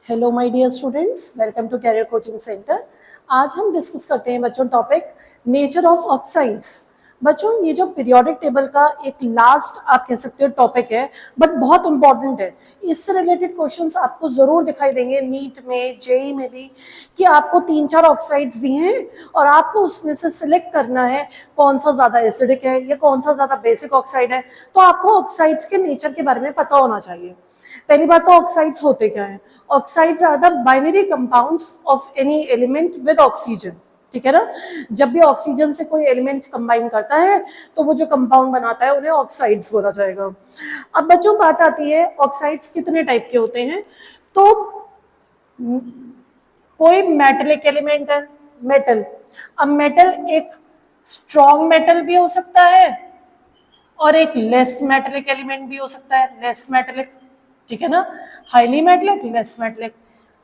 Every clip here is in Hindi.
Hello my dear students, welcome to career coaching centre. आज हम डिस्कस करते हैं बच्चों टॉपिक नेचर ऑफ ऑक्साइड्स। बच्चों ये जो पीरियोडिक टेबल का एक लास्ट आप कह सकते हो टॉपिक है, बट बहुत इंपॉर्टेंट है। इससे रिलेटेड क्वेश्चंस आपको जरूर दिखाई देंगे नीट में, जेई में भी, कि आपको 3-4 ऑक्साइड्स दिए हैं और आपको उसमें से सिलेक्ट करना है कौन सा ज्यादा एसिडिक है या कौन सा ज्यादा बेसिक ऑक्साइड है। तो आपको ऑक्साइड्स के नेचर के बारे में पता होना चाहिए। पहली बात तो ऑक्साइड्स होते क्या है? Oxides are the binary compounds of any element with oxygen. ठीक है ना? जब भी ऑक्सीजन से कोई एलिमेंट कंबाइन करता है तो वो जो कंपाउंड बनाता है उन्हें ऑक्साइड्स बोला जाएगा। अब बच्चों बात आती है ऑक्साइड्स कितने टाइप के होते हैं। तो कोई मेटलिक एलिमेंट है, मेटल। अब मेटल एक स्ट्रॉन्ग मेटल भी हो सकता है और एक लेस मेटलिक एलिमेंट भी हो सकता है, लेस मेटलिक। ठीक है ना? Highly metallic, less metallic.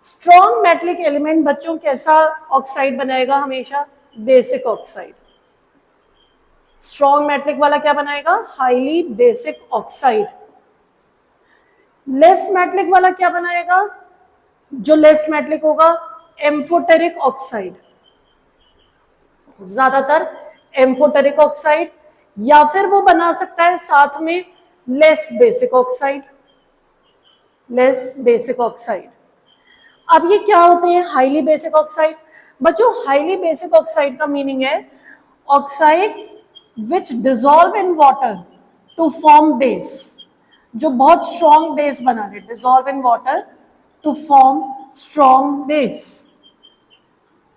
Strong metallic element बच्चों कैसा ऑक्साइड बनाएगा? हमेशा बेसिक ऑक्साइड। स्ट्रॉन्ग मेटलिक वाला क्या बनाएगा? Highly basic oxide. Less metallic वाला क्या बनाएगा? जो लेस मेटलिक होगा, एम्फोटेरिक ऑक्साइड। ज्यादातर एम्फोटेरिक ऑक्साइड, या फिर वो बना सकता है साथ में less basic oxide. Less basic oxide. अब ये क्या होते हैं हाईली बेसिक ऑक्साइड? बच्चों हाईली बेसिक ऑक्साइड का मीनिंग है oxide which dissolve in water to form base. जो बहुत स्ट्रॉन्ग बेस बना रहे, dissolve in water to form strong base.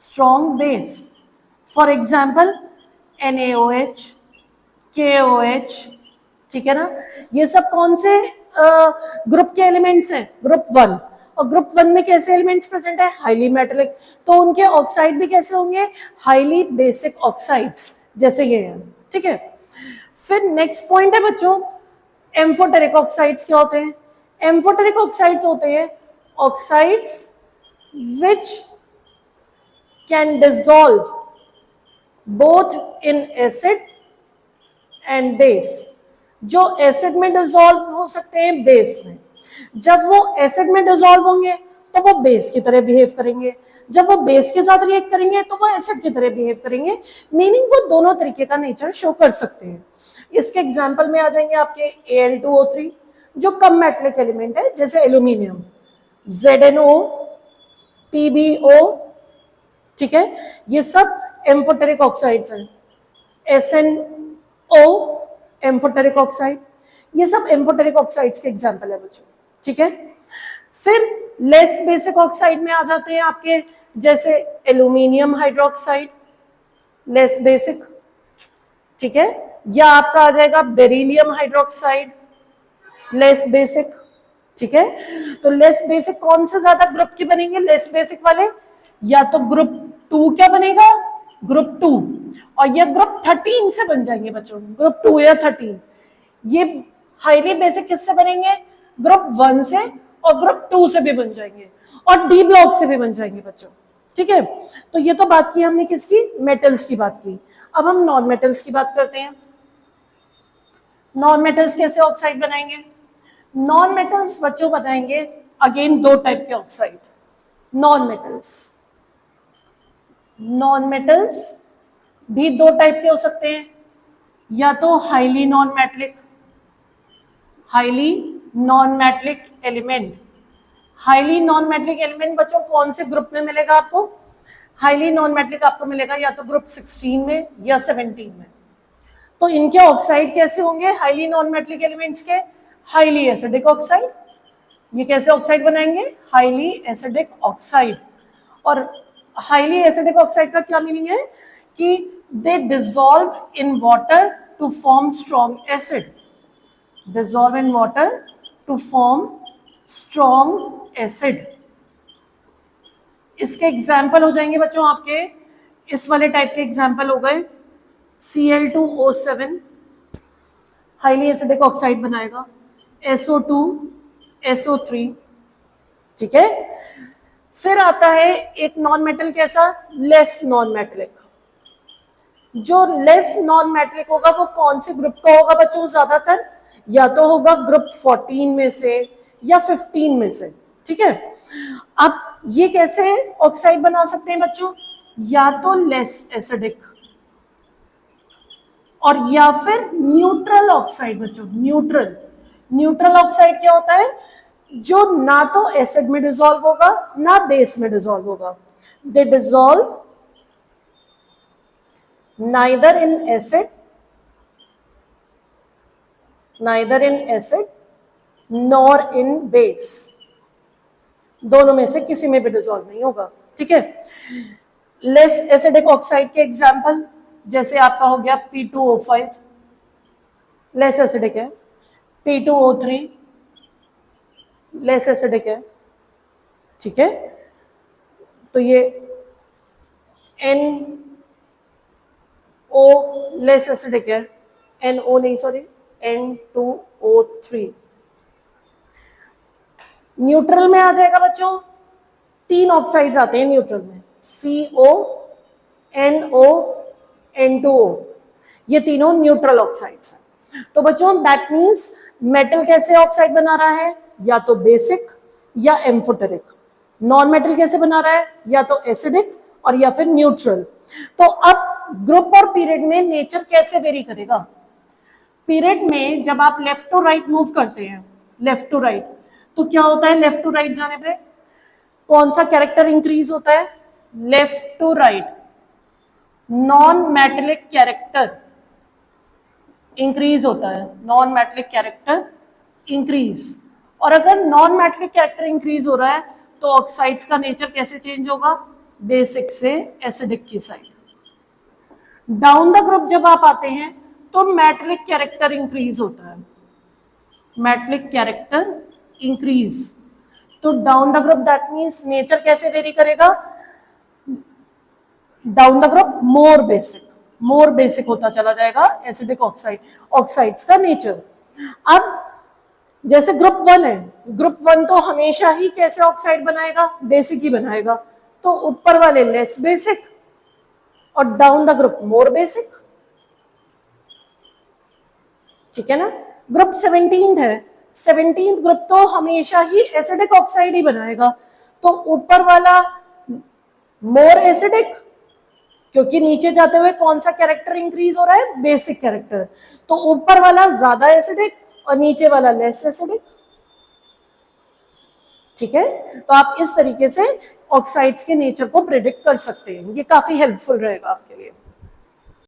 Strong base, for example NaOH, KOH। ठीक है ना? ये सब कौन से ग्रुप के एलिमेंट्स हैं? ग्रुप 1। और ग्रुप 1 में कैसे एलिमेंट्स प्रेजेंट है? Highly metallic. तो उनके ऑक्साइड भी कैसे होंगे? हाईली बेसिक ऑक्साइड्स, जैसे ये हैं। ठीक है? फिर नेक्स्ट पॉइंट है बच्चों, एम्फोटेरिक ऑक्साइड्स क्या होते हैं? एम्फोटेरिक ऑक्साइड्स होते हैं oxides which can dissolve both in acid and base. जो एसिड में डिसॉल्व हो सकते हैं, बेस में। जब वो एसिड में डिसॉल्व होंगे तो वो बेस की तरह बिहेव करेंगे, जब वो बेस के साथ रिएक्ट करेंगे तो वो एसिड की तरह बिहेव करेंगे। मीनिंग वो दोनों तरीके का नेचर शो कर सकते हैं। इसके एग्जांपल में आ जाएंगे आपके Al2O3 जो कम मेटलिक एलिमेंट है, जैसे एल्यूमिनियम, ZnO, PbO। ठीक है? ये सब एम्फोटेरिक ऑक्साइड्स हैं। SnO, amphoteric oxide. ये सब एम्फोटेरिक ऑक्साइड्स के एग्जांपल है बच्चों। ठीक है? फिर लेस बेसिक ऑक्साइड में आ जाते हैं आपके, जैसे एल्यूमिनियम हाइड्रोक्साइड, लेस बेसिक। ठीक है? या आपका आ जाएगा बेरिलियम हाइड्रोक्साइड, लेस बेसिक। ठीक है? तो लेस बेसिक कौन से ज्यादा ग्रुप के बनेंगे? लेस बेसिक वाले। या तो ग्रुप 2 क्या बनेगा? ग्रुप 2। और ये ग्रुप 13 से बन जाएंगे बच्चों, ग्रुप 2 या 13। ये हाईली बेसिक किससे बनेंगे? ग्रुप 1 से, और ग्रुप 2 से भी बन जाएंगे, और डी ब्लॉक से भी बन जाएंगे बच्चों। ठीक है? तो ये तो बात की हमने किसकी? मेटल्स की बात की। अब हम नॉन मेटल्स की बात करते हैं। नॉन मेटल्स कैसे ऑक्साइड बनाएंगे? नॉन मेटल्स बच्चों बताएंगे अगेन 2 टाइप के ऑक्साइड। नॉन मेटल्स भी 2 टाइप के हो सकते हैं, या तो highly non metallic, highly non metallic element. Highly non metallic element बच्चों कौन से ग्रुप में मिलेगा आपको? हाईली नॉन मेटलिक आपको मिलेगा या तो ग्रुप 16 में या 17 में। तो इनके ऑक्साइड कैसे होंगे? हाईली नॉन मेटलिक एलिमेंट्स के हाईली एसिडिक ऑक्साइड। ये कैसे ऑक्साइड बनाएंगे? Highly acidic oxide. और हाईली एसिडिक ऑक्साइड का क्या मीनिंग है? कि they dissolve in water to form strong acid. Dissolve in water to form strong acid. इसके एग्जाम्पल हो जाएंगे बच्चों आपके, इस वाले टाइप के एग्जाम्पल हो गए Cl2O7 हाईली एसिडिक ऑक्साइड बनाएगा, SO2, SO3। ठीक है? फिर आता है एक नॉन मेटल कैसा? Less non metallic. जो लेस नॉन मेटलिक होगा वो कौन से ग्रुप का होगा बच्चों? ज्यादातर या तो होगा ग्रुप 14 में से या 15 में से। ठीक है? अब ये कैसे ऑक्साइड बना सकते हैं बच्चों, या तो लेस एसिडिक और या फिर न्यूट्रल ऑक्साइड। बच्चों न्यूट्रल, न्यूट्रल ऑक्साइड क्या होता है, जो ना तो एसिड में डिसॉल्व होगा ना बेस में डिसॉल्व होगा। They dissolve neither in acid nor in base, दोनों में से किसी में भी डिसॉल्व नहीं होगा। ठीक है, लेस एसिडिक ऑक्साइड के एग्जांपल जैसे आपका हो गया P2O5, लेस एसिडिक है। P2O3 लेस एसिडिक है। ठीक है, तो ये NO लेस एसिडिक है, NO नहीं सॉरी N2O3। न्यूट्रल में आ जाएगा बच्चों, तीन ऑक्साइड्स आते हैं न्यूट्रल में, CO, NO, N2O, ये तीनों न्यूट्रल ऑक्साइड्स हैं। तो बच्चों दैट मींस मेटल कैसे ऑक्साइड बना रहा है, या तो बेसिक या एम्फोटेरिक। नॉन मेटल कैसे बना रहा है, या तो एसिडिक और या फिर न्यूट्रल। तो अब ग्रुप और पीरियड में नेचर कैसे वेरी करेगा। पीरियड में जब आप लेफ्ट टू राइट मूव करते हैं, लेफ्ट टू राइट, तो क्या होता है, लेफ्ट टू राइट जाने पे कौन सा कैरेक्टर इंक्रीज होता है, left to right non metallic character increase होता है, नॉन मेटेलिक कैरेक्टर इंक्रीज। और अगर नॉन मेटेलिक कैरेक्टर इंक्रीज हो रहा है तो ऑक्साइड्स का नेचर कैसे चेंज होगा, बेसिक से एसिडिक की साइड। डाउन द ग्रुप जब आप आते हैं तो मेटेलिक कैरेक्टर इंक्रीज होता है, मेटेलिक कैरेक्टर इंक्रीज। तो down the group that means nature कैसे वेरी करेगा, down the group more basic होता चला जाएगा एसिडिक ऑक्साइड, ऑक्साइड्स का नेचर। अब जैसे ग्रुप 1 है, ग्रुप 1 तो हमेशा ही कैसे ऑक्साइड बनाएगा, बेसिक ही बनाएगा। तो ऊपर वाले लेस बेसिक और down the group more basic. ठीक है ना। ग्रुप 17 है, 17 ग्रुप तो हमेशा ही एसिडिक ऑक्साइड ही बनाएगा। तो ऊपर वाला मोर एसिडिक, क्योंकि नीचे जाते हुए कौन सा कैरेक्टर इंक्रीज हो रहा है, बेसिक कैरेक्टर। तो ऊपर वाला ज्यादा एसिडिक और नीचे वाला लेस एसिडिक। ठीक है, तो आप इस तरीके से ऑक्साइड्स के नेचर को प्रेडिक्ट कर सकते हैं। ये काफी हेल्पफुल रहेगा आपके लिए।